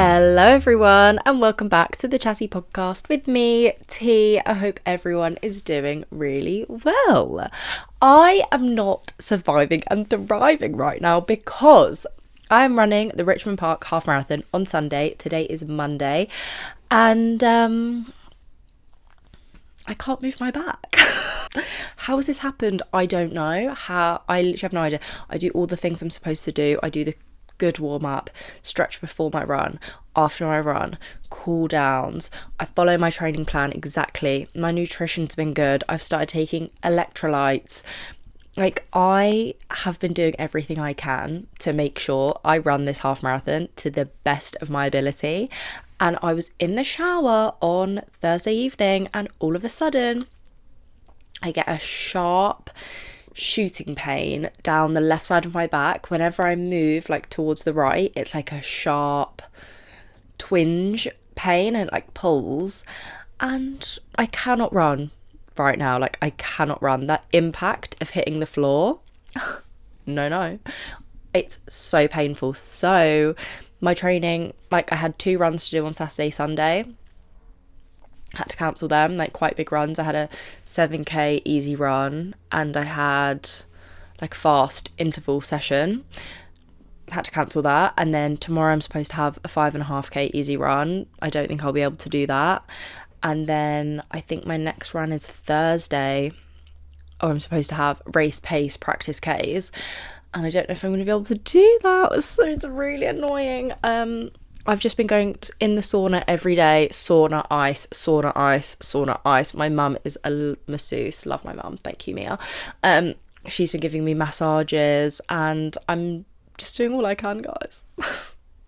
Hello everyone and welcome back to the Chatty Podcast with me, T. I hope everyone is doing really well. I am not surviving and thriving right now because I am running the Richmond Park Half Marathon on Sunday. Today is Monday and I can't move my back. How has this happened? I don't know. I literally have no idea. I do all the things I'm supposed to do. I do the good warm up, stretch before my run, after my run, cool downs. I follow my training plan exactly. My nutrition's been good. I've started taking electrolytes. I have been doing everything I can to make sure I run this half marathon to the best of my ability. And I was in the shower on Thursday evening and all of a sudden I get a sharp shooting pain down the left side of my back. Whenever I move towards the right, it's like a sharp twinge pain and pulls, and I cannot run right now. I cannot run. That impact of hitting the floor, no, it's so painful. So my training, I had 2 runs to do on Saturday, Sunday. Had to cancel them, quite big runs. I had a 7k easy run and I had a fast interval session. Had to cancel that. And then tomorrow I'm supposed to have a 5.5k easy run. I don't think I'll be able to do that. And then I think my next run is Thursday, or I'm supposed to have race pace practice Ks, and I don't know if I'm going to be able to do that. So it's really annoying. I've just been going in the sauna every day. Sauna, ice, sauna, ice, sauna, ice. My mum is a masseuse. Love my mum. Thank you, Mia. She's been giving me massages and I'm just doing all I can, guys.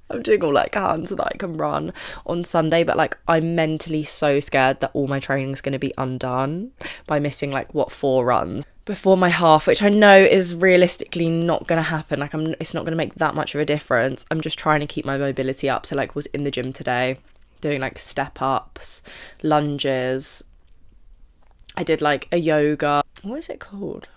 I'm doing all I can so that I can run on Sunday. But I'm mentally so scared that all my training is going to be undone by missing 4 runs before my half, which I know is realistically not going to happen. It's not going to make that much of a difference. I'm just trying to keep my mobility up. So was in the gym today doing step ups, lunges. I did a yoga. What is it called?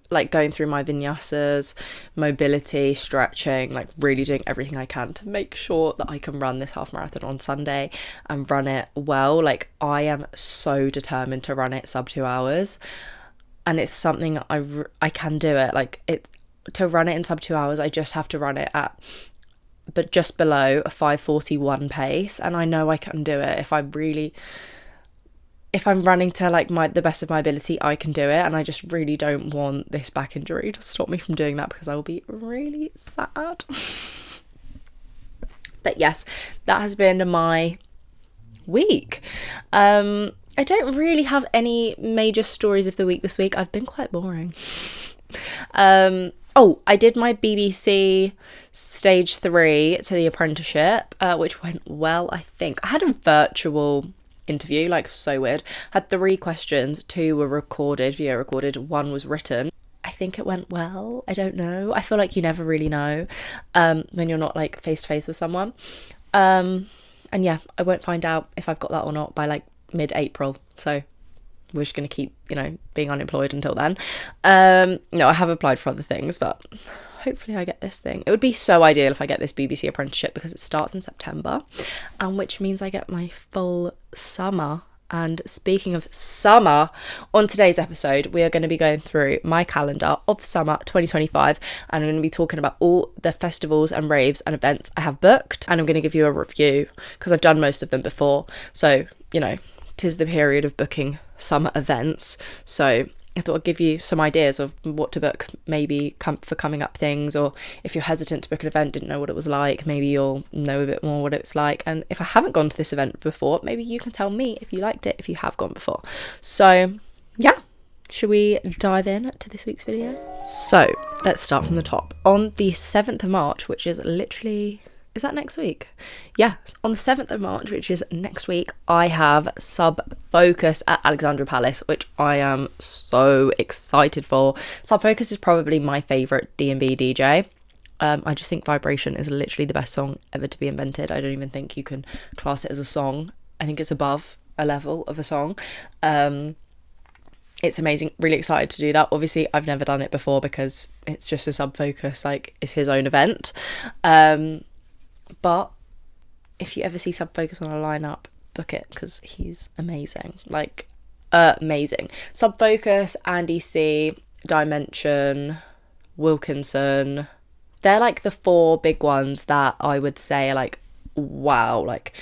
Going through my vinyasas, mobility, stretching, really doing everything I can to make sure that I can run this half marathon on Sunday and run it well. I am so determined to run it sub 2 hours. And it's something I can do it. To run it in sub 2 hours, I just have to run it at, but just below a 5:41 pace. And I know I can do it. If I'm running to the best of my ability, I can do it. And I just really don't want this back injury to stop me from doing that because I will be really sad. But yes, that has been my week. I don't really have any major stories of the week this week. I've been quite boring. I did my BBC stage 3 to the apprenticeship, which went well, I think. I had a virtual interview, so weird. Had 3 questions, 2 were recorded, video recorded, 1 was written. I think it went well. I don't know. I feel you never really know when you're not face to face with someone. And yeah, I won't find out if I've got that or not by mid-April, so we're just going to keep being unemployed until then. No, I have applied for other things, but hopefully I get this thing. It would be so ideal if I get this BBC apprenticeship because it starts in September, and which means I get my full summer. And speaking of summer, on today's episode we are going to be going through my calendar of summer 2025, and I'm going to be talking about all the festivals and raves and events I have booked, and I'm going to give you a review because I've done most of them before, so 'tis the period of booking summer events, so I thought I'd give you some ideas of what to book, maybe for coming up things, or if you're hesitant to book an event, didn't know what it was like, maybe you'll know a bit more what it's like. And if I haven't gone to this event before, maybe you can tell me if you liked it, if you have gone before. So yeah, should we dive in to this week's video? So let's start from the top. On the 7th of March, which is literally... is that next week? Yeah, on the 7th of March, which is next week, I have Sub Focus at Alexandra Palace, which I am so excited for. Sub Focus is probably my favourite D&B DJ. I just think Vibration is literally the best song ever to be invented. I don't even think you can class it as a song. I think it's above a level of a song. It's amazing. Really excited to do that. Obviously, I've never done it before because it's just a Sub Focus, it's his own event. But if you ever see Sub Focus on a lineup, book it, because he's amazing. Like, amazing. Sub Focus, Andy C, Dimension, Wilkinson. They're like the 4 big ones that I would say are like, wow, like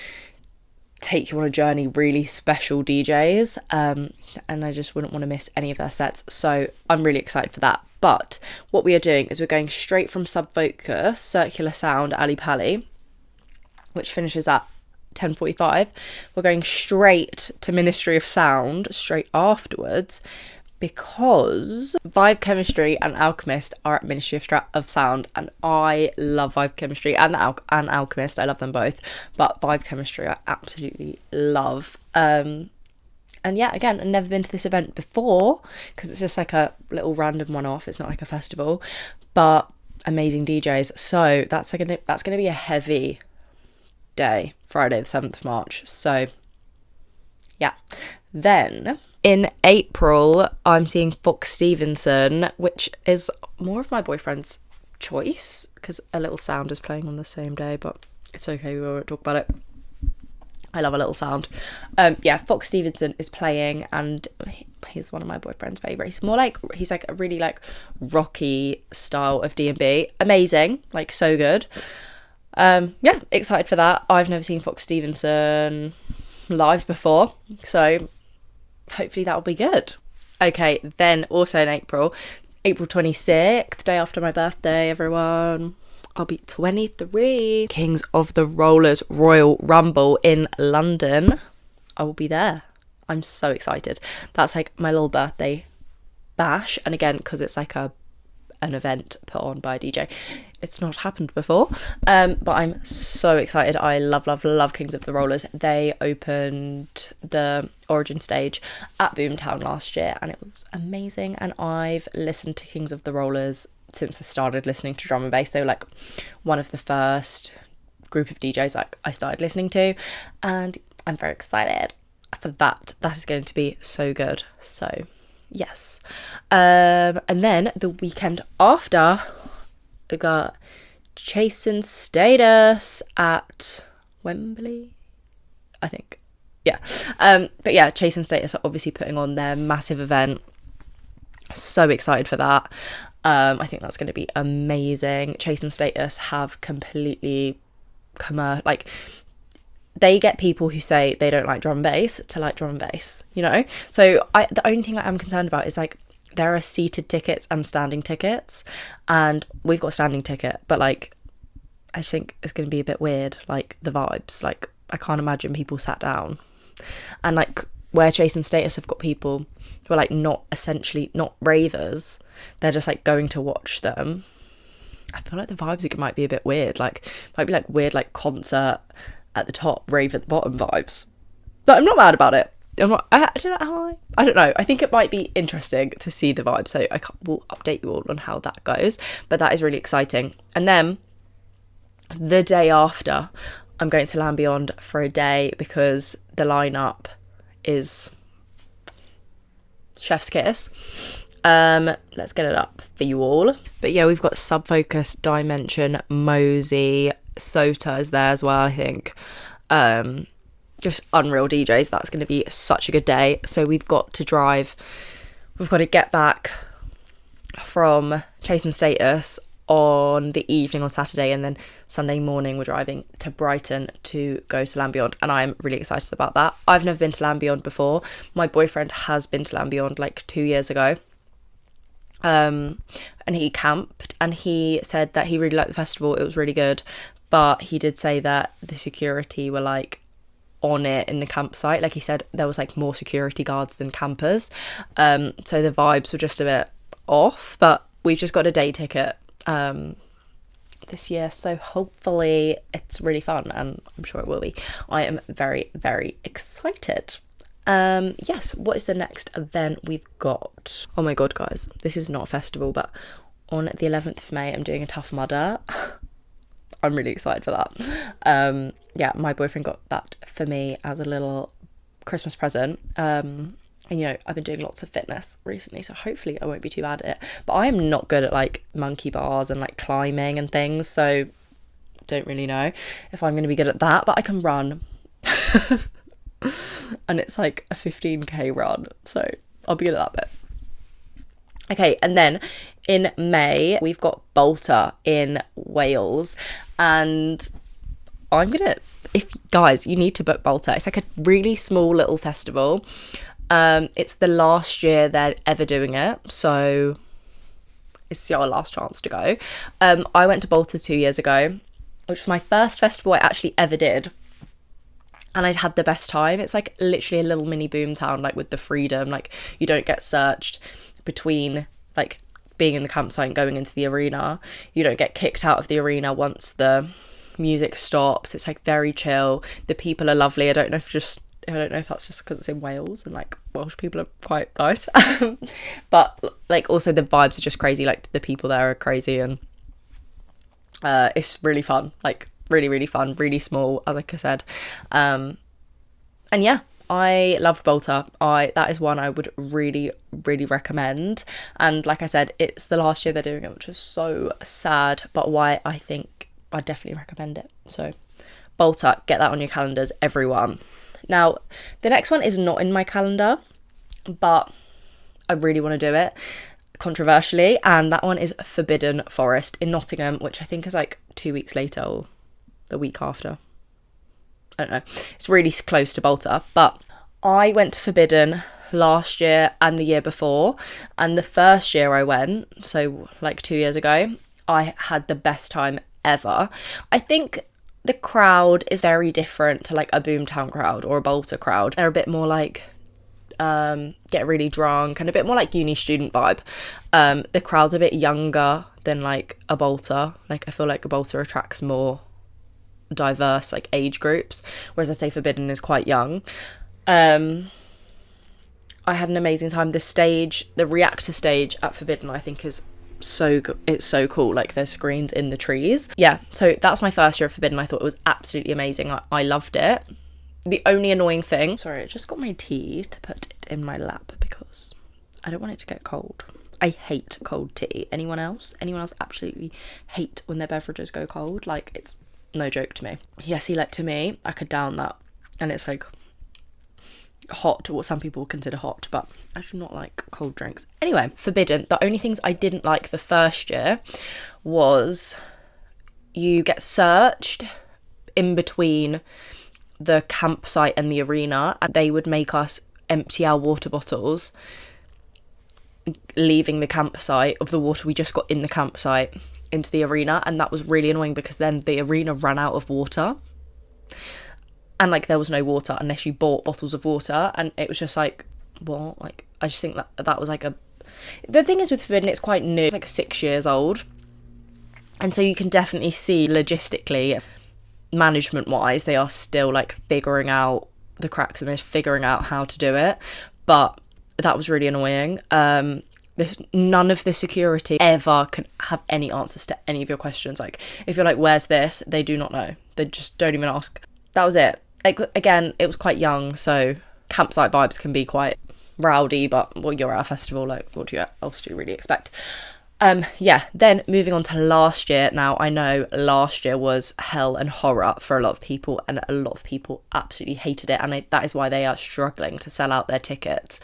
take you on a journey, really special DJs. And I just wouldn't want to miss any of their sets. So I'm really excited for that. But what we are doing is we're going straight from Sub Focus, Circular Sound, Ali Pali, which finishes at 10:45. We're going straight to Ministry of Sound straight afterwards, because Vibe Chemistry and Alchemist are at Ministry of Sound, and I love Vibe Chemistry and Alchemist. I love them both, but Vibe Chemistry I absolutely love. And yeah, again, I've never been to this event before, because it's just like a little random one-off. It's not like a festival, but amazing DJs. So that's gonna be a heavy day, Friday the 7th of March. So yeah. Then in April, I'm seeing Fox Stevenson, which is more of my boyfriend's choice, because A Little Sound is playing on the same day, but it's okay, we won't talk about it. I love A Little Sound. Yeah, Fox Stevenson is playing, and he's one of my boyfriend's favourites. He's like a really like rocky style of D&B. Amazing, like so good. Yeah, excited for that. I've never seen Fox Stevenson live before, so hopefully that'll be good. Okay, then also in April 26th, day after my birthday, everyone, I'll be 23. Kings of the Rollers Royal Rumble in London. I will be there. I'm so excited. That's like my little birthday bash, and again, because it's like an event put on by a DJ, it's not happened before, but I'm so excited. I love Kings of the Rollers. They opened the Origin stage at Boomtown last year, and it was amazing, and I've listened to Kings of the Rollers since I started listening to drum and bass. They were like one of the first group of DJs like I started listening to, and I'm very excited for that. That is going to be so good. So yes. And then the weekend after, we got Chasing Status at Wembley, I think. Yeah. But yeah, Chasing Status are obviously putting on their massive event. So excited for that. I think that's going to be amazing. Chasing Status have completely like, they get people who say they don't like drum and bass to like drum and bass, you know? So the only thing I am concerned about is like, there are seated tickets and standing tickets, and we've got a standing ticket, but like, I just think it's going to be a bit weird, like the vibes. Like, I can't imagine people sat down. And like, where Chasing Status have got people who are like not ravers, they're just like going to watch them. I feel like the vibes might be a bit weird. Like, might be like weird, like concert at the top, rave at the bottom vibes. But I'm not mad about it. I don't know. I think it might be interesting to see the vibe. So we'll update you all on how that goes. But that is really exciting. And then the day after, I'm going to Land Beyond for a day, because the lineup is chef's kiss. Let's get it up for you all. But yeah, we've got Sub Focus, Dimension, Mosey, Sota is there as well, I think. Just unreal DJs. That's going to be such a good day. So we've got to get back from Chasing Status on the evening on Saturday, and then Sunday morning we're driving to Brighton to go to Land Beyond, and I'm really excited about that. I've never been to Land Beyond before. My boyfriend has been to Land Beyond like 2 years ago, and he camped, and he said that he really liked the festival. It was really good, but he did say that the security were like on it in the campsite. Like, he said there was like more security guards than campers, so the vibes were just a bit off. But we've just got a day ticket this year, so hopefully it's really fun, and I'm sure it will be. I am very, very excited. Yes, what is the next event we've got? Oh my god, guys, this is not a festival, but on the 11th of May I'm doing a Tough Mudder. I'm really excited for that. Yeah, my boyfriend got that for me as a little Christmas present. And you know, I've been doing lots of fitness recently, so hopefully I won't be too bad at it. But I am not good at like monkey bars and like climbing and things, so don't really know if I'm going to be good at that, but I can run. And it's like a 15k run, so I'll be good at that bit. Okay, and then in May, we've got Bolter in Wales, and if guys, you need to book Bolter. It's like a really small little festival. It's the last year they're ever doing it, so it's your last chance to go. I went to Bolter 2 years ago, which was my first festival I actually ever did. And I'd had the best time. It's like literally a little mini boomtown, like with the freedom, like you don't get searched between like being in the campsite and going into the arena. You don't get kicked out of the arena once the music stops. It's like very chill. The people are lovely. I don't know if that's just because it's in Wales and like Welsh people are quite nice. But like also the vibes are just crazy. Like the people there are crazy, and it's really fun. Like really, really fun, really small, like I said. And yeah, I loved Bolter. That is one I would really, really recommend. And like I said, it's the last year they're doing it, which is so sad, but why I think I definitely recommend it. So Bolter, get that on your calendars, everyone. Now, the next one is not in my calendar, but I really want to do it, controversially, and that one is Forbidden Forest in Nottingham, which I think is like 2 weeks later or the week after. I don't know. It's really close to Bolter, but I went to Forbidden last year and the year before, and the first year I went, so like 2 years ago, I had the best time ever. I think the crowd is very different to like a Boomtown crowd or a Bolter crowd. They're a bit more like get really drunk and a bit more like uni student vibe. The crowd's a bit younger than like a Bolter. Like I feel like a Bolter attracts more diverse like age groups, whereas I say Forbidden is quite young. I had an amazing time. The reactor stage at Forbidden, I think is it's so cool. Like there's screens in the trees. Yeah, so that's my first year of Forbidden. I thought it was absolutely amazing. I loved it. The only annoying thing, sorry, I just got my tea to put it in my lap because I don't want it to get cold. I hate cold tea. Anyone else absolutely hate when their beverages go cold? Like it's no joke to me. Yeah, see, like to me, I could down that, and it's like hot, what some people consider hot, but I do not like cold drinks. Anyway, Forbidden, the only things I didn't like the first year was you get searched in between the campsite and the arena, and they would make us empty our water bottles leaving the campsite of the water we just got in the campsite into the arena, and that was really annoying because then the arena ran out of water, and like there was no water unless you bought bottles of water, and it was just like, what? Like I just think that was like the thing is with Forbidden, it's quite new. It's like 6 years old, and so you can definitely see logistically, management wise, they are still like figuring out the cracks and they're figuring out how to do it. But that was really annoying. None of the security ever can have any answers to any of your questions. Like if you're like, where's this, they do not know. They just don't even ask. That was it. Like again, it was quite young, so campsite vibes can be quite rowdy, but well, you're at a festival, like what else do you really expect? Yeah, then moving on to last year. Now I know last year was hell and horror for a lot of people, and a lot of people absolutely hated it, and that is why they are struggling to sell out their tickets.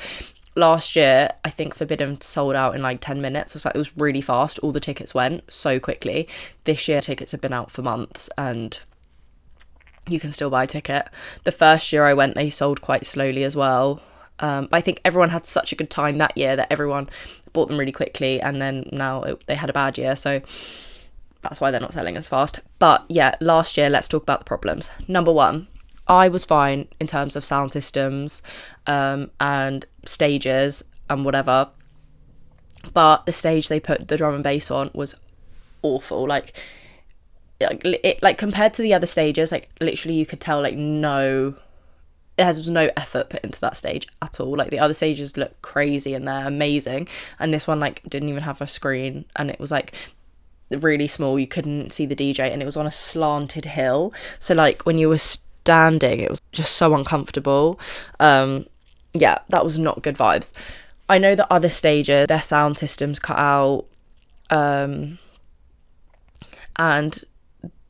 Last year, I think Forbidden sold out in like 10 minutes or so. It was really fast. All the tickets went so quickly. This year, tickets have been out for months and you can still buy a ticket. The first year I went, they sold quite slowly as well. But I think everyone had such a good time that year that everyone bought them really quickly, and then now they had a bad year, so that's why they're not selling as fast. But yeah, last year, let's talk about the problems. Number one, I was fine in terms of sound systems and stages and whatever, but the stage they put the drum and bass on was awful. Like compared to the other stages, like literally you could tell there was no effort put into that stage at all. Like the other stages look crazy and they're amazing, and this one like didn't even have a screen, and it was like really small. You couldn't see the DJ, and it was on a slanted hill, so like when you were standing it was just so uncomfortable. Yeah, that was not good vibes. I know that other stages, their sound systems cut out, and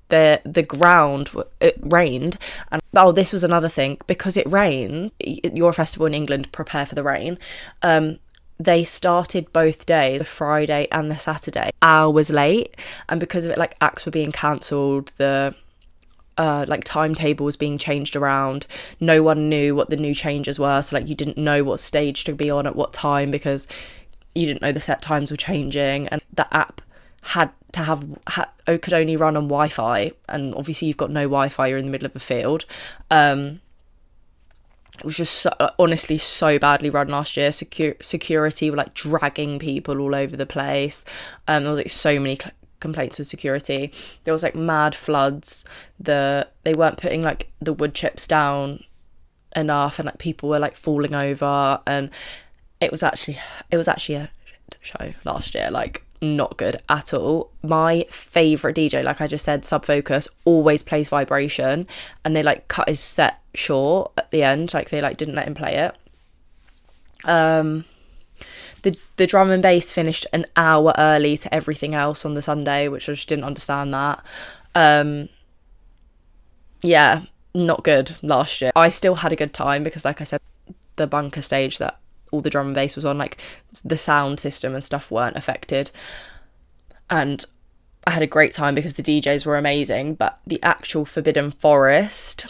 the ground, it rained, and this was another thing, because it rained, your festival in England, prepare for the rain, they started both days, the Friday and the Saturday, hours late, and because of it, like, acts were being cancelled, the like timetable was being changed around, no one knew what the new changes were, so like you didn't know what stage to be on at what time because you didn't know the set times were changing, and the app could only run on Wi-Fi, and obviously you've got no Wi-Fi, you're in the middle of a field. It was just honestly so badly run last year. Security were like dragging people all over the place. There was like so many complaints with security. There was like mad floods. They weren't putting like the wood chips down enough, and like people were like falling over, and it was actually a shit show last year, like not good at all. My favourite DJ, like I just said, Sub Focus, always plays Vibration, and they like cut his set short at the end, like they like didn't let him play it. The drum and bass finished an hour early to everything else on the Sunday, which I just didn't understand that. Yeah, not good last year. I still had a good time because, like I said, the bunker stage that all the drum and bass was on, like the sound system and stuff weren't affected, and I had a great time because the DJs were amazing. But the actual Forbidden Forest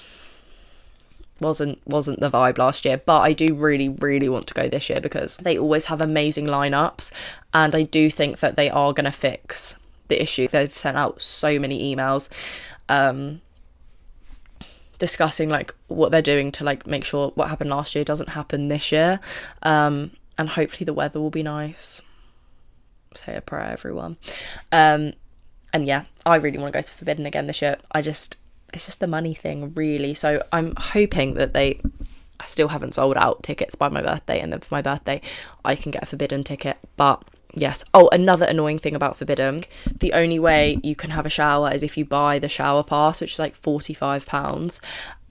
wasn't the vibe last year. But I do really, really want to go this year because they always have amazing lineups, and I do think that they are going to fix the issue. They've sent out so many emails discussing like what they're doing to like make sure what happened last year doesn't happen this year, and hopefully the weather will be nice. Say a prayer, everyone. And yeah, I really want to go to Forbidden again this year. It's just the money thing, really. So I'm hoping that I still haven't sold out tickets by my birthday, and then for my birthday I can get a Forbidden ticket. But yes. Oh, another annoying thing about Forbidden, the only way you can have a shower is if you buy the shower pass, which is like £45.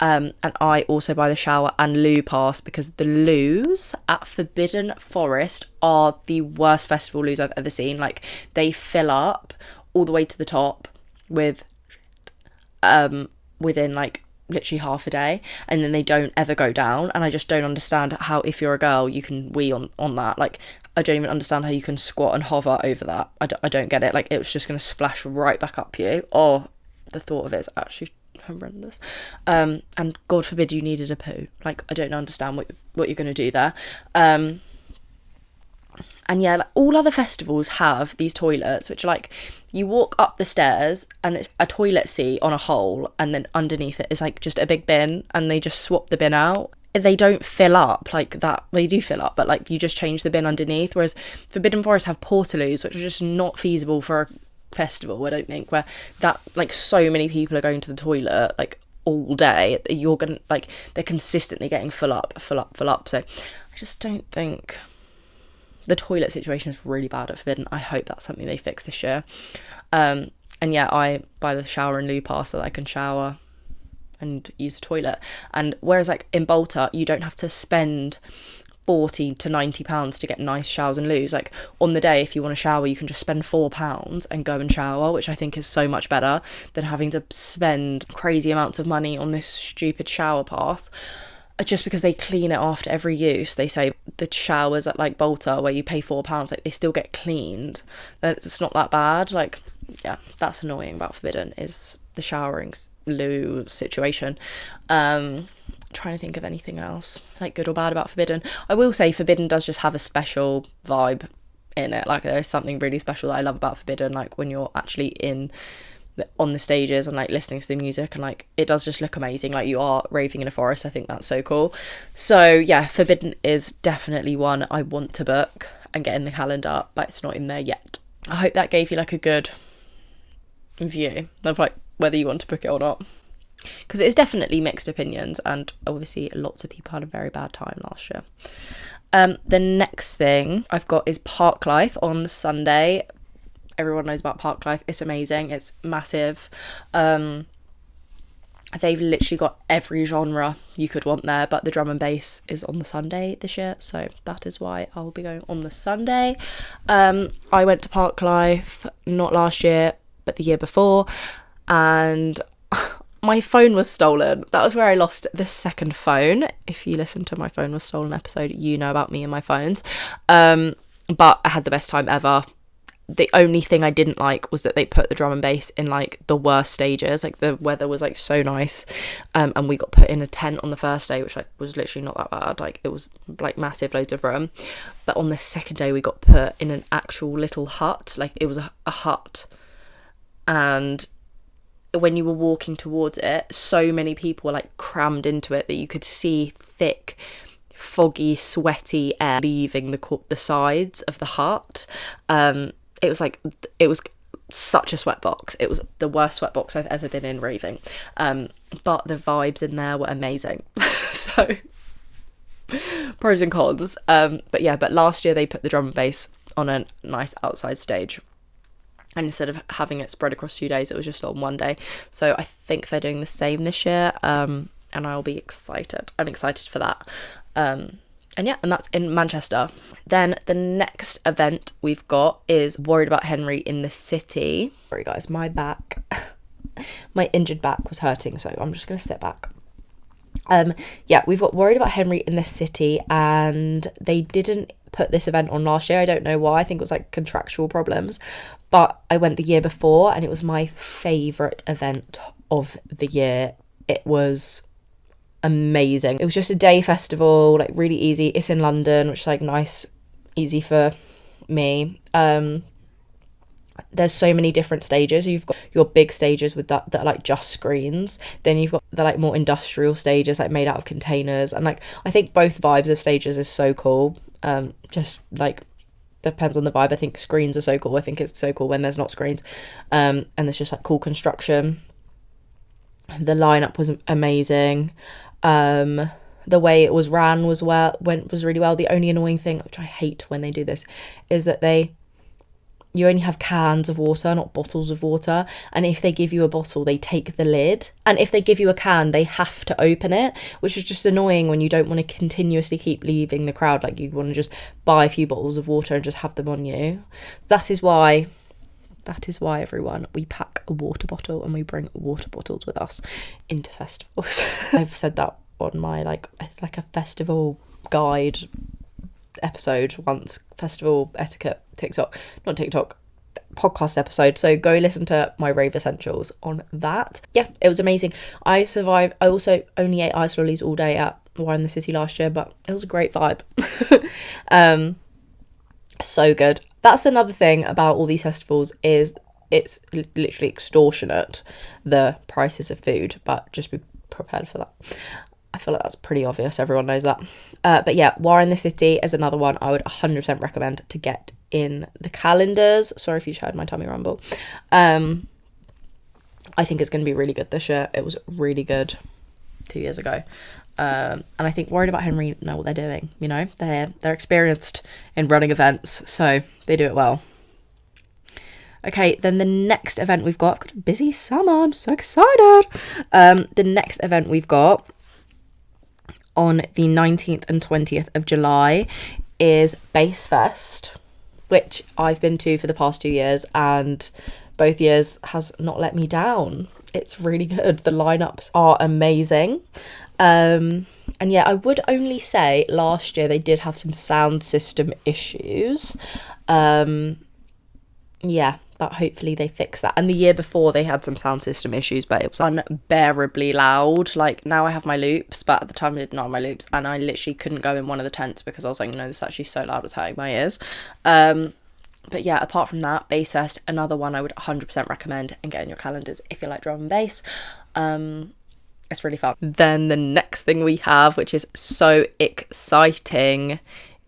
And I also buy the shower and loo pass because the loos at Forbidden Forest are the worst festival loos I've ever seen. Like, they fill up all the way to the top with within like literally half a day, and then they don't ever go down, and I just don't understand how, if you're a girl, you can wee on that. Like, I don't even understand how you can squat and hover over that. I don't get it. Like, it was just going to splash right back up you. Oh, the thought of it is actually horrendous. And God forbid you needed a poo. Like, I don't understand what you're going to do there. And yeah, like, all other festivals have these toilets, which are like, you walk up the stairs and it's a toilet seat on a hole, and then underneath it is like just a big bin, and they just swap the bin out. They don't fill up like that. They do fill up, but like you just change the bin underneath. Whereas Forbidden Forest have portaloos, which are just not feasible for a festival, I don't think, where that like so many people are going to the toilet like all day. You're gonna like, they're consistently getting full up. So I just don't think the toilet situation is really bad at Forbidden. I hope that's something they fix this year. And yeah, I buy the shower and loo pass so that I can shower and use the toilet. And whereas like in Bolter, you don't have to spend £40 to £90 to get nice showers and loos. Like, on the day, if you want to shower, you can just spend £4 and go and shower, which I think is so much better than having to spend crazy amounts of money on this stupid shower pass. Just because they clean it after every use. They say the showers at like Bolter, where you pay £4, like they still get cleaned. It's not that bad. Like, yeah, that's annoying about Forbidden, is the showering loo situation. Trying to think of anything else like good or bad about Forbidden. I will say Forbidden does just have a special vibe in it. Like, there is something really special that I love about Forbidden, like when you're actually on the stages and like listening to the music, and like it does just look amazing, like you are raving in a forest. I think that's so cool. So yeah, Forbidden is definitely one I want to book and get in the calendar, but it's not in there yet. I hope that gave you like a good view of like whether you want to book it or not, because it is definitely mixed opinions, and obviously lots of people had a very bad time last year. The next thing I've got is Parklife on Sunday. Everyone knows about Parklife. It's amazing. It's massive. They've literally got every genre you could want there, but the drum and bass is on the Sunday this year, so that is why I'll be going on the Sunday. I went to Parklife not last year, but the year before, and my phone was stolen. That was where I lost the second phone. If you listen to my phone was stolen episode, you know about me and my phones. But I had the best time ever. The only thing I didn't like was that they put the drum and bass in like the worst stages. Like the weather was like so nice, and we got put in a tent on the first day, which like was literally not that bad. Like it was like massive, loads of room. But on the second day we got put in an actual little hut. Like it was a hut, and when you were walking towards it, so many people were like crammed into it that you could see thick, foggy, sweaty air leaving the sides of the hut. It was such a sweatbox. It was the worst sweatbox I've ever been in raving. But the vibes in there were amazing. So pros and cons. But last year they put the drum and bass on a nice outside stage. And instead of having it spread across 2 days, it was just on one day. So I think they're doing the same this year. And I'll be excited. I'm excited for that. And that's in Manchester. Then the next event we've got is Worried About Henry in the City. Sorry guys, my injured back was hurting, so I'm just going to sit back. We've got Worried About Henry in the City, and they didn't put this event on last year. I don't know why. I think it was like contractual problems. But I went the year before, and it was my favourite event of the year. It was amazing. It was just a day festival, like really easy. It's in London, which is like nice, easy for me. There's so many different stages. You've got your big stages with that are like just screens. Then you've got the like more industrial stages, like made out of containers. And like I think both vibes of stages is so cool. Just like depends on the vibe. I think screens are so cool. I think it's so cool when there's not screens. And there's just like cool construction. The lineup was amazing. The way it was ran was really well. The only annoying thing, which I hate when they do this, is that you only have cans of water, not bottles of water. And if they give you a bottle, they take the lid. And if they give you a can, they have to open it, which is just annoying when you don't want to continuously keep leaving the crowd. Like you want to just buy a few bottles of water and just have them on you. That is why, everyone, we pack a water bottle and we bring water bottles with us into festivals. I've said that on my like a festival guide episode once, festival etiquette podcast episode. So go listen to my rave essentials on that. Yeah, it was amazing. I survived. I also only ate ice lollies all day at Wine in the City last year, but it was a great vibe. So good. That's another thing about all these festivals is it's literally extortionate, the prices of food, but just be prepared for that. I feel like that's pretty obvious. Everyone knows that. But yeah, War in the City is another one I would 100% recommend to get in the calendars. Sorry if you heard my tummy rumble. I think it's going to be really good this year. It was really good 2 years ago. And I think Worried About Henry know what they're doing. You know, they're experienced in running events, so they do it well. Okay, then the next event we've got, I've got a busy summer, I'm so excited. The next event we've got on the 19th and 20th of July is Bass Fest, which I've been to for the past 2 years, and both years has not let me down. It's really good. The lineups are amazing. And yeah, I would only say last year they did have some sound system issues. Yeah, but hopefully they fix that. And the year before they had some sound system issues, but it was unbearably loud. Like now I have my loops, but at the time I did not have my loops, and I literally couldn't go in one of the tents because I was like, no, this is actually so loud, it's hurting my ears. But yeah, apart from that, Bass Fest, another one I would 100% recommend and get in your calendars if you like drum and bass. It's really fun. Then the next thing we have, which is so exciting,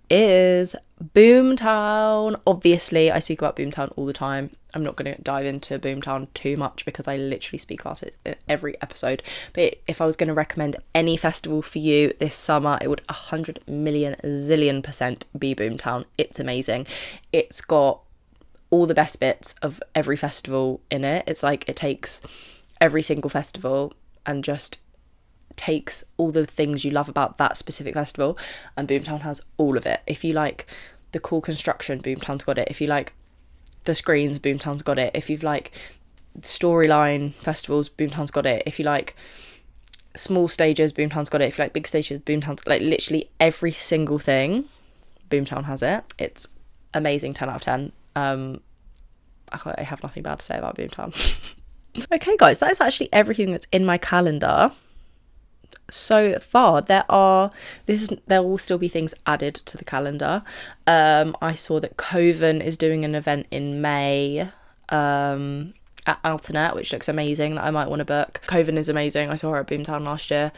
is Boomtown. Obviously, I speak about Boomtown all the time. I'm not going to dive into Boomtown too much because I literally speak about it in every episode. But if I was going to recommend any festival for you this summer, it would 100 million zillion% be Boomtown. It's amazing. It's got all the best bits of every festival in it. It's like it takes every single festival and just takes all the things you love about that specific festival, and Boomtown has all of it. If you like the cool construction, Boomtown's got it. If you like the screens, Boomtown's got it. If you've like storyline festivals, Boomtown's got it. If you like small stages, Boomtown's got it. If you like big stages, Boomtown's like literally every single thing, Boomtown has it. It's amazing, 10 out of 10. I have nothing bad to say about Boomtown. Okay guys, that is actually everything that's in my calendar so far. There will still be things added to the calendar. I saw that Coven is doing an event in May at Altonet, which looks amazing, that I might want to book. Coven is amazing. I saw her at Boomtown last year.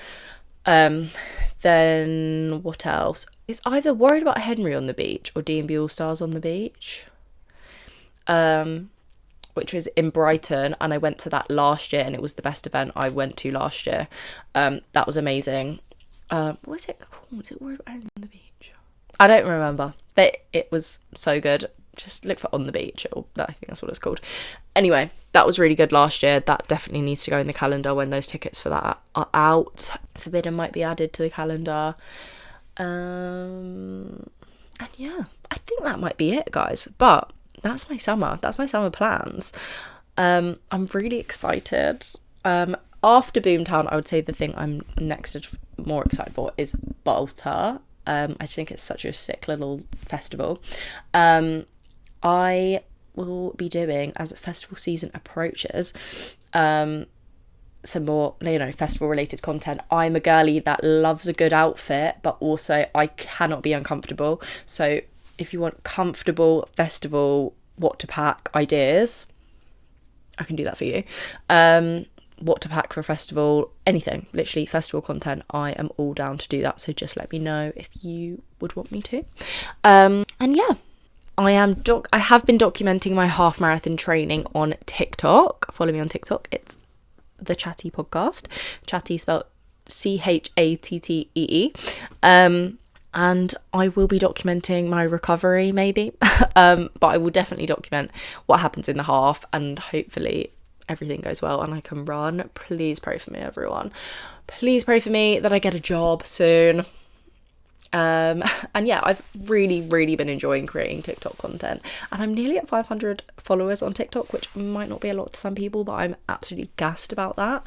Then what else? It's either Worried About Henry on the Beach or D&B All Stars on the Beach, which was in Brighton, and I went to that last year and it was the best event I went to last year. That was amazing. What was it called? Was it Worried About Henry on the Beach? I don't remember, but it was so good. Just look for On the Beach, or I think that's what it's called. Anyway, that was really good last year. That definitely needs to go in the calendar when those tickets for that are out. Forbidden might be added to the calendar. And yeah, I think that might be it, guys. But that's my summer. That's my summer plans. I'm really excited. After Boomtown, I would say the thing I'm more excited for is Balta. I just think it's such a sick little festival. I will be doing, as festival season approaches, some more, festival related content. I'm a girly that loves a good outfit, but also I cannot be uncomfortable. So if you want comfortable festival what to pack ideas, I can do that for you. What to pack for a festival, anything, literally festival content, I am all down to do that. So just let me know if you would want me to. And yeah, I have been documenting my half marathon training on TikTok. Follow me on TikTok. It's the Chatty Podcast. Chatty spelled CHATTEE. And I will be documenting my recovery, maybe. But I will definitely document what happens in the half, and hopefully everything goes well and I can run. Please pray for me, everyone. Please pray for me that I get a job soon. And yeah, I've really been enjoying creating TikTok content, and I'm nearly at 500 followers on TikTok, which might not be a lot to some people, but I'm absolutely gassed about that.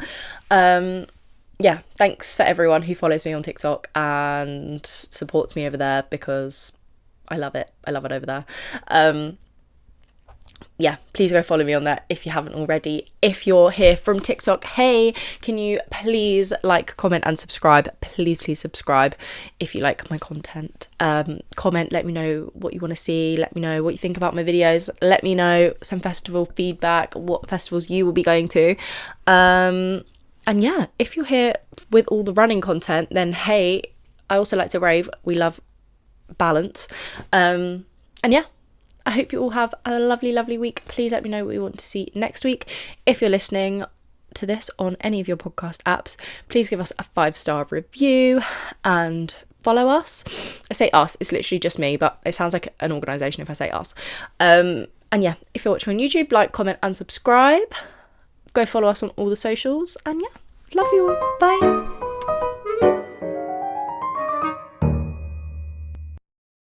Yeah, thanks for everyone who follows me on TikTok and supports me over there, because I love it over there. Yeah, please go follow me on there if you haven't already. If you're here from TikTok, hey, can you please like, comment and subscribe? Please subscribe if you like my content. Comment, let me know what you want to see. Let me know what you think about my videos. Let me know some festival feedback, what festivals you will be going to. And yeah, if you're here with all the running content, then hey, I also like to rave. We love balance. And yeah, I hope you all have a lovely week. Please let me know what you want to see next week. If you're listening to this on any of your podcast apps, please give us a 5-star review and follow us. I say us, it's literally just me, but it sounds like an organisation if I say us. And yeah, if you're watching on YouTube, like, comment and subscribe. Go follow us on all the socials. And yeah, love you all. Bye.